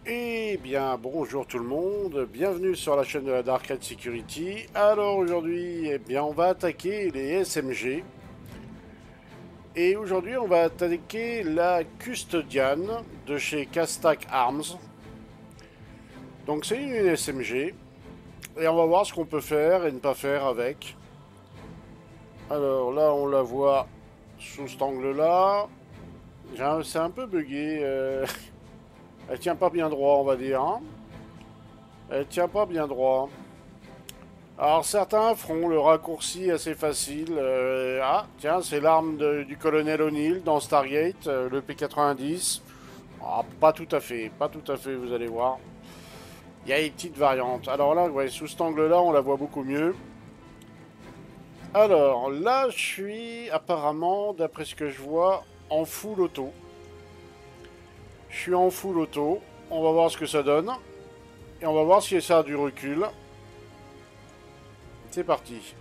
Eh bien, bonjour tout le monde, bienvenue sur la chaîne de la Dark Security. Alors aujourd'hui, eh bien, on va attaquer les SMG. Et aujourd'hui, on va attaquer la Custodian de chez Castac Arms. Donc c'est une SMG. Et on va voir ce qu'on peut faire et ne pas faire avec. Alors là, on la voit sous cet angle-là. C'est un peu buggé. Elle tient pas bien droit, on va dire, hein. Elle tient pas bien droit. Alors certains feront le raccourci assez facile. Ah, tiens, c'est l'arme du colonel O'Neill dans Stargate, le P90. Ah, pas tout à fait, pas tout à fait, vous allez voir. Il y a des petites variantes. Alors là, ouais, sous cet angle-là, on la voit beaucoup mieux. Alors là, je suis apparemment, d'après ce que je vois, en full auto. Je suis en full auto. On va voir ce que ça donne. Et on va voir si ça a du recul. C'est parti.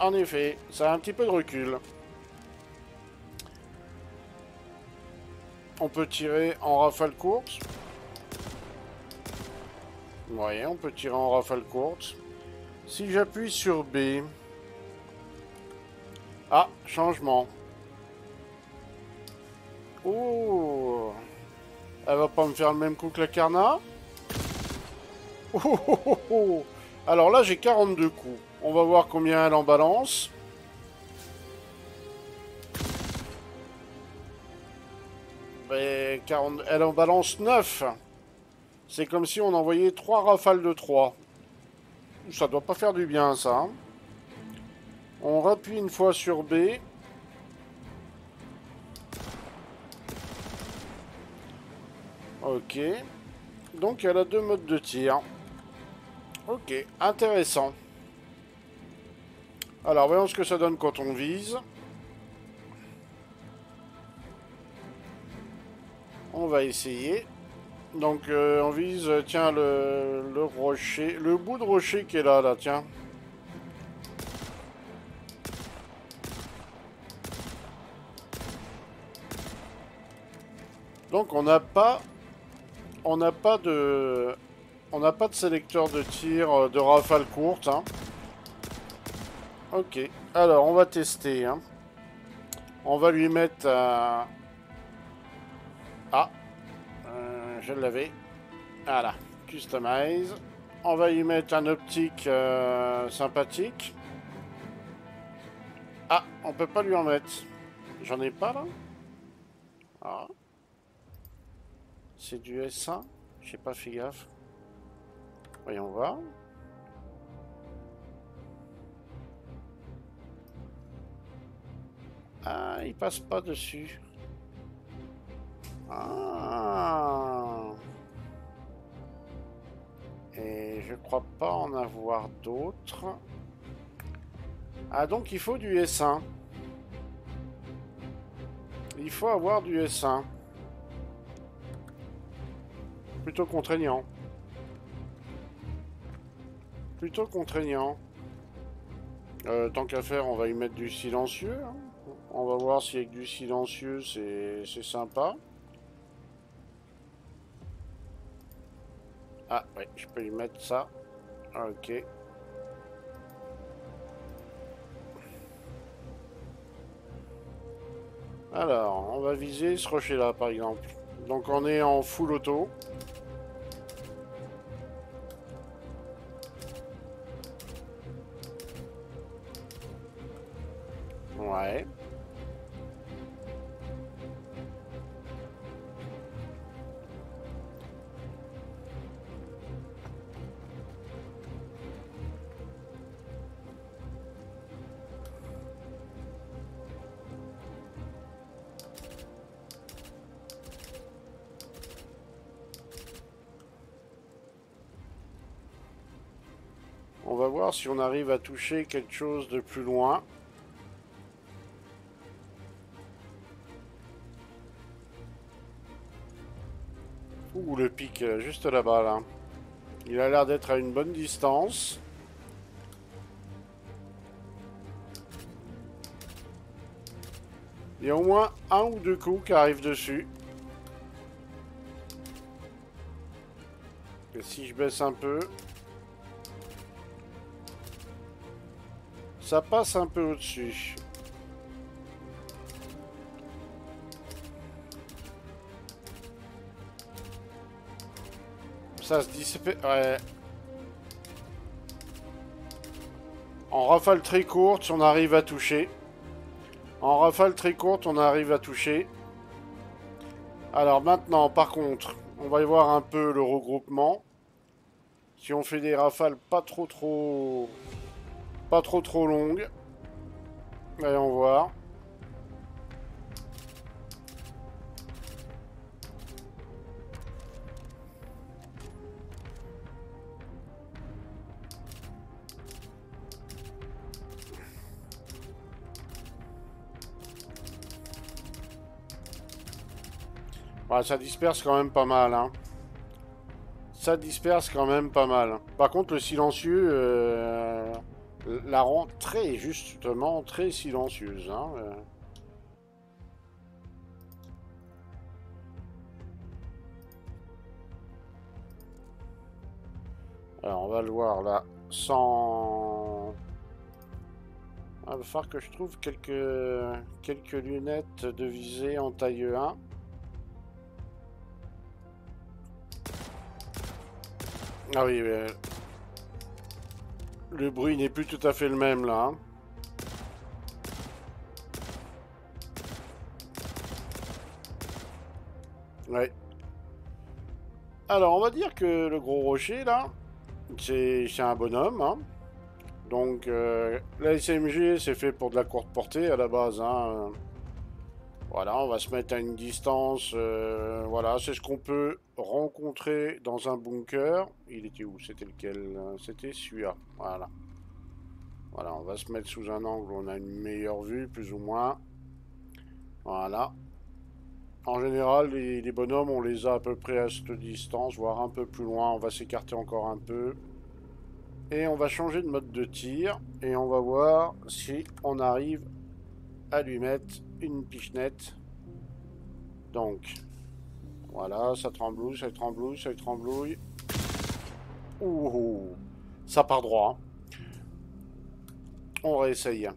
En effet, ça a un petit peu de recul. On peut tirer en rafale courte. Ouais, on peut tirer en rafale courte. Si j'appuie sur B... Ah, changement. Oh, elle va pas me faire le même coup que la Carna. Oh, oh, oh, oh. Alors là, j'ai 42 coups. On va voir combien elle en balance. Ben, 40... Elle en balance 9. C'est comme si on envoyait 3 rafales de 3. Ça doit pas faire du bien, ça. Hein. On rappuie une fois sur B. Ok. Donc, elle a 2 modes de tir. Ok, intéressant. Alors, voyons ce que ça donne quand on vise. On va essayer. Donc, on vise, tiens, le rocher. Le bout de rocher qui est là, tiens. Donc, on n'a pas de sélecteur de tir de rafale courte. Hein. Ok. Alors, on va tester. Hein. On va lui mettre... Ah. Je l'avais. Voilà. Customize. On va lui mettre un optique sympathique. Ah, on peut pas lui en mettre. J'en ai pas, là. Ah. C'est du S1. J'ai pas fait gaffe. Voyons voir. Ah, il passe pas dessus. Ah. Et je crois pas en avoir d'autres. Ah, donc il faut du S1. Il faut avoir du S1. Plutôt contraignant. Plutôt contraignant. Tant qu'à faire, on va y mettre du silencieux. Hein. On va voir si avec du silencieux, c'est sympa. Ah, oui, je peux y mettre ça. Ok. Alors, on va viser ce rocher-là, par exemple. Donc, on est en full auto. Ouais. On va voir si on arrive à toucher quelque chose de plus loin. Ouh, le pic, juste là-bas, là. Il a l'air d'être à une bonne distance. Il y a au moins un ou deux coups qui arrivent dessus. Et si je baisse un peu, ça passe un peu au-dessus. Ça se dissipe. Ouais. En rafale très courte, on arrive à toucher. En rafale très courte, on arrive à toucher. Alors maintenant, par contre, on va y voir un peu le regroupement. Si on fait des rafales pas trop longues. Allons voir. Ouais, ça disperse quand même pas mal, hein. Ça disperse quand même pas mal. Par contre, le silencieux la rend justement très silencieuse, hein. Alors, on va le voir là, sans... Ah, il va falloir que je trouve quelques lunettes de visée en taille 1. Ah oui, mais... Le bruit n'est plus tout à fait le même là, hein. Ouais. Alors, on va dire que le gros rocher là, c'est un bonhomme, hein. Donc, la SMG, c'est fait pour de la courte portée à la base, hein. Voilà, on va se mettre à une distance. Voilà, c'est ce qu'on peut rencontrer dans un bunker. Il était où? C'était lequel? C'était celui-là. Voilà. Voilà, on va se mettre sous un angle où on a une meilleure vue, plus ou moins. Voilà. En général, les bonhommes, on les a à peu près à cette distance, voire un peu plus loin. On va s'écarter encore un peu. Et on va changer de mode de tir. Et on va voir si on arrive à lui mettre une pichenette. Donc, voilà, ça tremblouille, ça tremblouille, ça tremblouille. Ouh, ça part droit. On réessaye.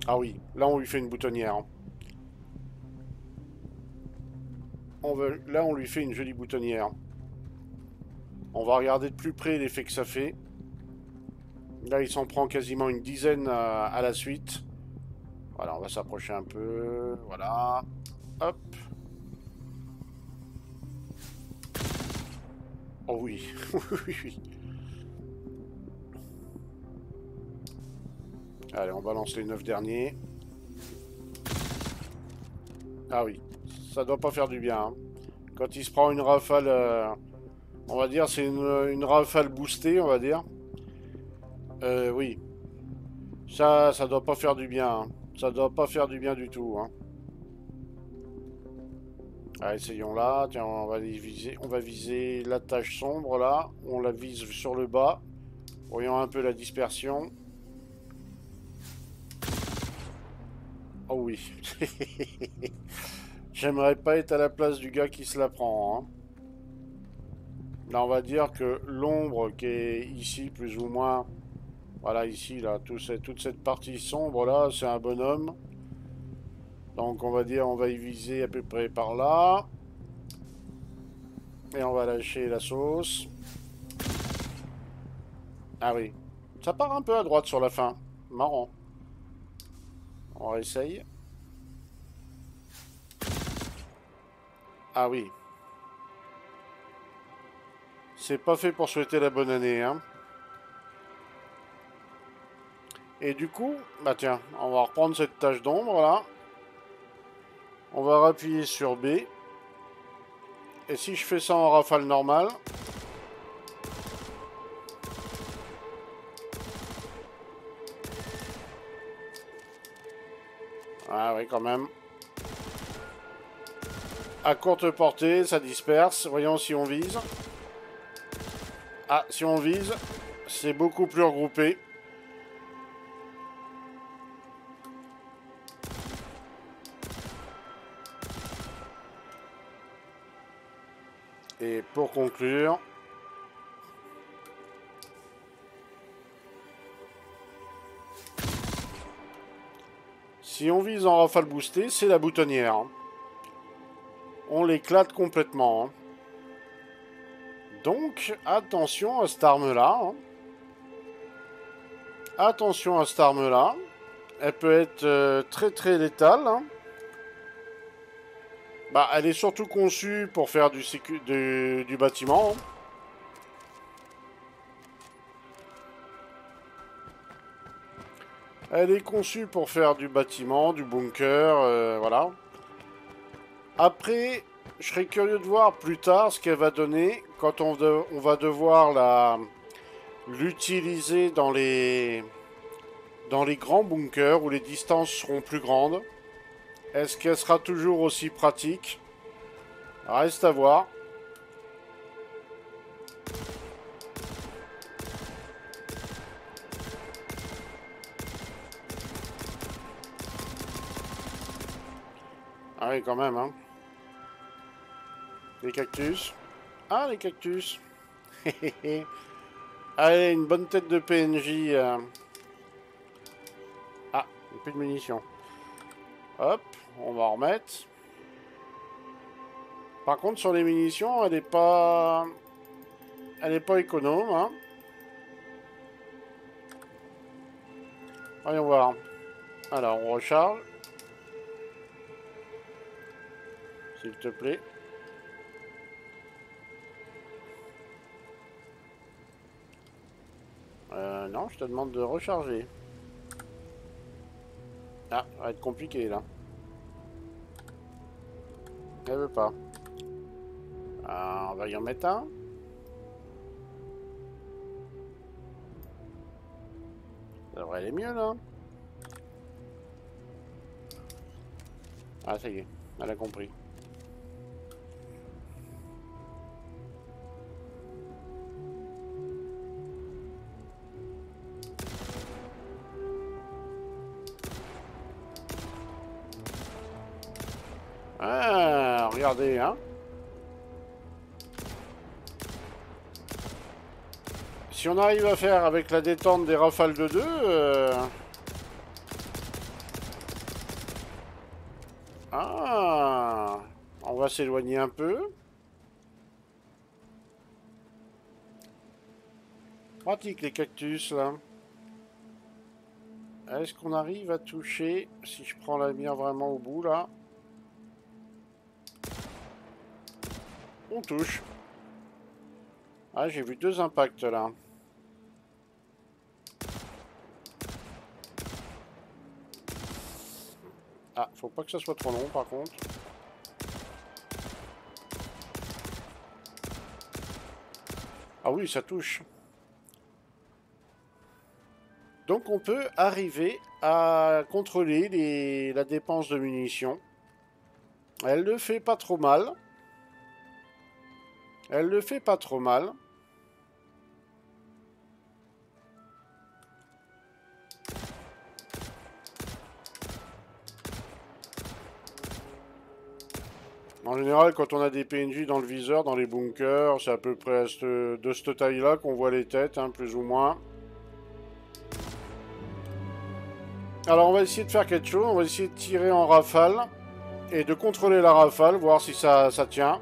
Ah oui, là on lui fait une boutonnière. Là on lui fait une jolie boutonnière. On va regarder de plus près l'effet que ça fait. Là il s'en prend quasiment une dizaine à la suite. Voilà, on va s'approcher un peu. Voilà. Hop. Oh oui. Oui, oui. Allez, on balance les 9 derniers. Ah oui. Ça doit pas faire du bien, hein. Quand il se prend une rafale... on va dire c'est une rafale boostée, on va dire. Oui. Ça doit pas faire du bien, hein. Ça doit pas faire du bien du tout, hein. Allez, essayons là. Tiens, on va viser. On va viser la tache sombre là. On la vise sur le bas. Voyons un peu la dispersion. Oh oui. J'aimerais pas être à la place du gars qui se la prend, hein. Là, on va dire que l'ombre qui est ici, plus ou moins... Voilà, ici, là, toute cette partie sombre, là, c'est un bonhomme. Donc, on va dire, on va y viser à peu près par là. Et on va lâcher la sauce. Ah oui. Ça part un peu à droite sur la fin. Marrant. On réessaye. Ah oui. C'est pas fait pour souhaiter la bonne année, hein. Et du coup, bah tiens, on va reprendre cette tache d'ombre là. On va appuyer sur B. Et si je fais ça en rafale normale... Ah oui, quand même. À courte portée, ça disperse. Voyons si on vise. Ah, si on vise, c'est beaucoup plus regroupé. Et pour conclure, si on vise en rafale boostée, c'est la boutonnière. Hein. On l'éclate complètement. Hein. Donc, attention à cette arme-là. Hein. Attention à cette arme-là. Elle peut être très très létale. Hein. Bah, elle est surtout conçue pour faire du bâtiment. Hein. Elle est conçue pour faire du bâtiment, du bunker, voilà. Après, je serais curieux de voir plus tard ce qu'elle va donner quand on va devoir l'utiliser dans les grands bunkers où les distances seront plus grandes. Est-ce qu'elle sera toujours aussi pratique? Reste à voir. Ah oui, quand même, hein. Les cactus. Ah, les cactus. Allez, une bonne tête de PNJ. Ah, plus de munitions. Hop, on va en remettre. Par contre, sur les munitions, elle est pas économe, hein. Voyons voir. Alors, on recharge. S'il te plaît. Non, je te demande de recharger. Ah, ça va être compliqué, là. Elle veut pas. On va y en mettre un. Ça devrait aller mieux, là. Ah, ça y est. Elle a compris. Ah, regardez, hein. Si on arrive à faire avec la détente des rafales de 2... Ah, on va s'éloigner un peu. Pratique les cactus, là. Est-ce qu'on arrive à toucher, si je prends la mire vraiment au bout, là? On touche. Ah, j'ai vu 2 impacts, là. Ah, faut pas que ça soit trop long, par contre. Ah oui, ça touche. Donc on peut arriver à contrôler la dépense de munitions. Elle le fait pas trop mal. Elle le fait pas trop mal. En général, quand on a des PNJ dans le viseur, dans les bunkers, c'est à peu près de cette taille-là qu'on voit les têtes, hein, plus ou moins. Alors on va essayer de faire quelque chose, on va essayer de tirer en rafale et de contrôler la rafale, voir si ça tient.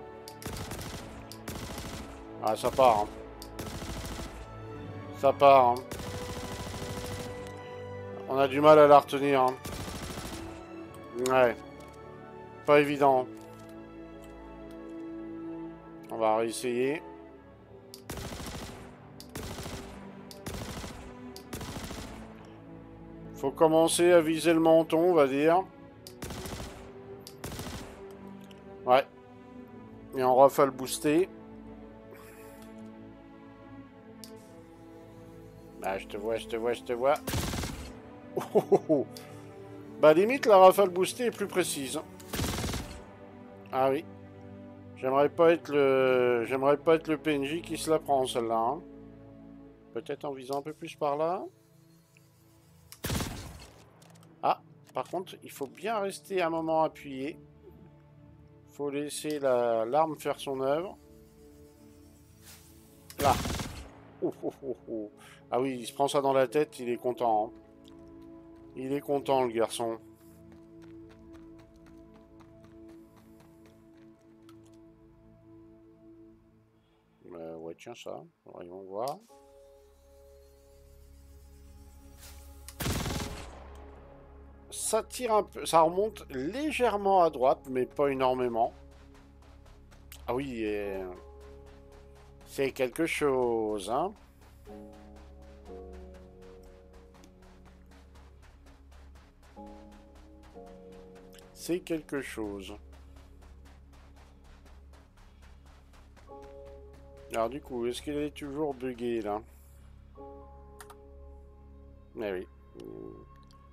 Ah, ça part. Hein. Ça part. Hein. On a du mal à la retenir. Hein. Ouais. Pas évident. On va réessayer. Faut commencer à viser le menton, on va dire. Ouais. Et en rafale boostée. Bah, je te vois, je te vois, je te vois. Oh, oh, oh, oh. Bah, limite, la rafale boostée est plus précise. Ah oui. J'aimerais pas être le PNJ qui se la prend, celle-là. Hein. Peut-être en visant un peu plus par là. Ah, par contre, il faut bien rester un moment appuyé. Faut laisser l'arme faire son œuvre. Là. Oh, oh, oh, oh. Ah oui, il se prend ça dans la tête, il est content. Hein. Il est content, le garçon. Ouais, tiens, ça. Voyons voir. Ça tire un peu, ça remonte légèrement à droite, mais pas énormément. Ah oui, c'est quelque chose, hein. C'est quelque chose. Alors du coup, est-ce qu'il est toujours bugué là? Eh oui.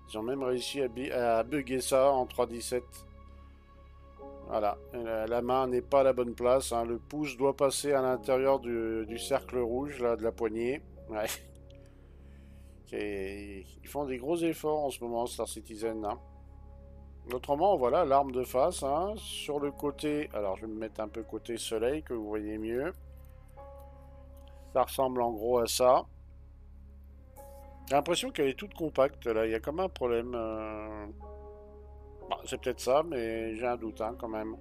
Ils ont même réussi à bugger ça en 3.17. Voilà, la main n'est pas à la bonne place. Hein. Le pouce doit passer à l'intérieur du cercle rouge, là, de la poignée. Ouais. Ils font des gros efforts en ce moment, Star Citizen. Hein. Autrement, voilà, l'arme de face. Hein. Sur le côté, alors je vais me mettre un peu côté soleil, que vous voyez mieux. Ça ressemble en gros à ça. J'ai l'impression qu'elle est toute compacte, là. Il y a quand même un problème. Bah, c'est peut-être ça, mais j'ai un doute, hein, quand même.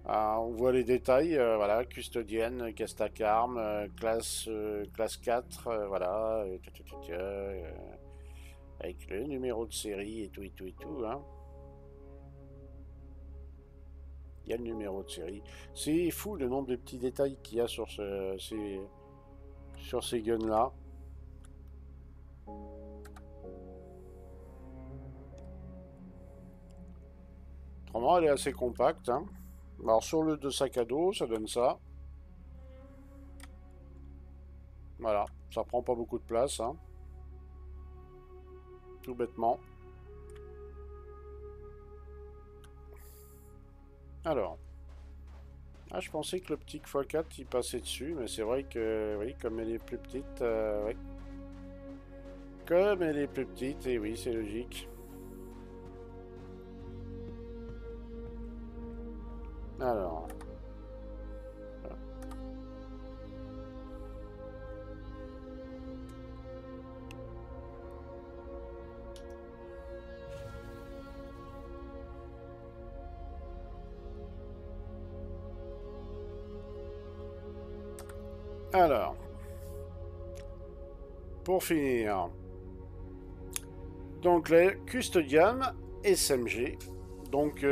Ah, on voit les détails, voilà, custodienne, Castac Arm, classe 4, voilà, avec le numéro de série et tout, et tout, et tout, hein. Il y a le numéro de série. C'est fou le nombre de petits détails qu'il y a sur ces guns-là. Autrement, elle est assez compacte, hein. Alors sur le 2 sac à dos, ça donne ça. Voilà, ça prend pas beaucoup de place, hein. Tout bêtement. Alors. Ah, je pensais que l'optique x4 il passait dessus, mais c'est vrai que, oui, comme elle est plus petite, oui. Comme elle est plus petite, et oui, c'est logique. Alors. Alors. Pour finir. Donc, les Custodian SMG. Donc,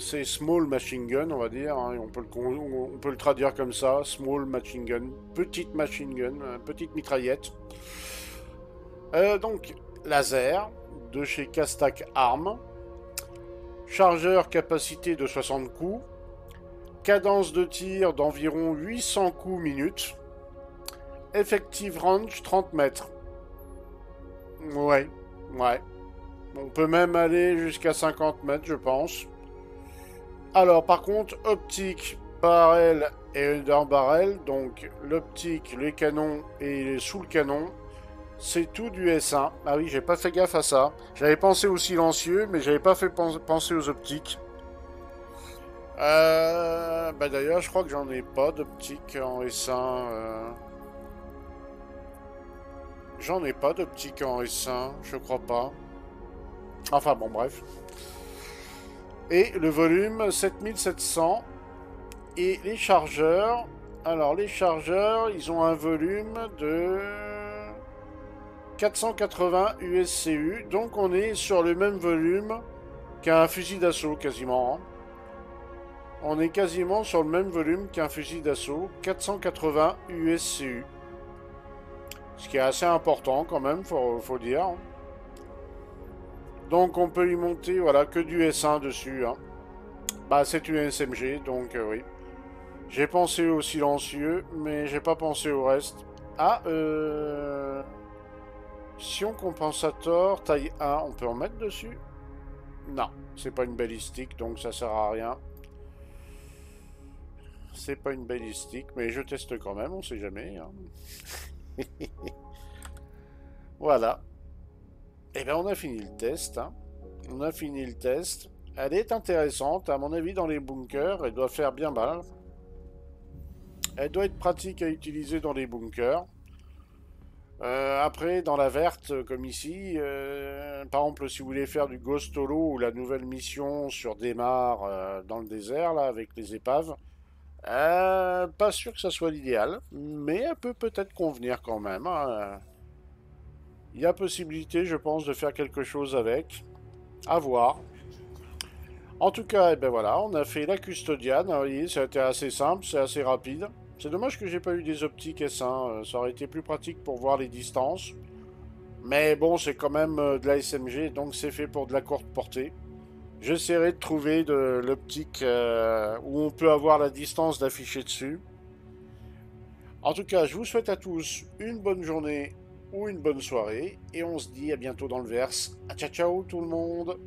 c'est Small Machine Gun, on va dire. Hein, on peut le traduire comme ça. Small Machine Gun. Petite Machine Gun. Petite mitraillette. Donc, laser. De chez Castac Arm. Chargeur capacité de 60 coups. Cadence de tir d'environ 800 coups minute. Effective range 30 mètres. Ouais, ouais. On peut même aller jusqu'à 50 mètres, je pense. Alors, par contre, optique, barrel et under barrel. Donc, l'optique, les canons et sous le canon. C'est tout du S1. Ah oui, j'ai pas fait gaffe à ça. J'avais pensé aux silencieux, mais j'avais pas fait penser aux optiques. Bah d'ailleurs, je crois que j'en ai pas d'optique en S1. J'en ai pas d'optique en S1, je crois pas. Enfin bon, bref. Et le volume 7700. Et les chargeurs. Alors, les chargeurs, ils ont un volume de 480 USCU. Donc, on est sur le même volume qu'un fusil d'assaut, quasiment. On est quasiment sur le même volume qu'un fusil d'assaut. 480 USCU. Ce qui est assez important quand même, faut dire. Donc on peut y monter, voilà, que du S1 dessus. Hein. Bah c'est une SMG, donc oui. J'ai pensé au silencieux, mais j'ai pas pensé au reste. Ah, Sion compensator taille 1, on peut en mettre dessus? Non, c'est pas une balistique, donc ça sert à rien. C'est pas une balistique, mais je teste quand même, on sait jamais. Hein. Voilà. Et bien on a fini le test. Hein. On a fini le test. Elle est intéressante. À mon avis, dans les bunkers, elle doit faire bien mal. Elle doit être pratique à utiliser dans les bunkers. Après, dans la verte, comme ici, par exemple, si vous voulez faire du Ghost Holo ou la nouvelle mission sur Démarre dans le désert, là, avec les épaves, pas sûr que ça soit l'idéal, mais elle peut peut-être convenir quand même, hein. Il y a possibilité, je pense, de faire quelque chose avec. À voir. En tout cas, eh ben voilà, on a fait la custodiane. Vous voyez, ça a été assez simple, c'est assez rapide. C'est dommage que j'ai pas eu des optiques S1. Ça aurait été plus pratique pour voir les distances. Mais bon, c'est quand même de la SMG, donc c'est fait pour de la courte portée. J'essaierai de trouver de l'optique où on peut avoir la distance d'afficher dessus. En tout cas, je vous souhaite à tous une bonne journée ou une bonne soirée. Et on se dit à bientôt dans le verse. Ciao ciao tout le monde!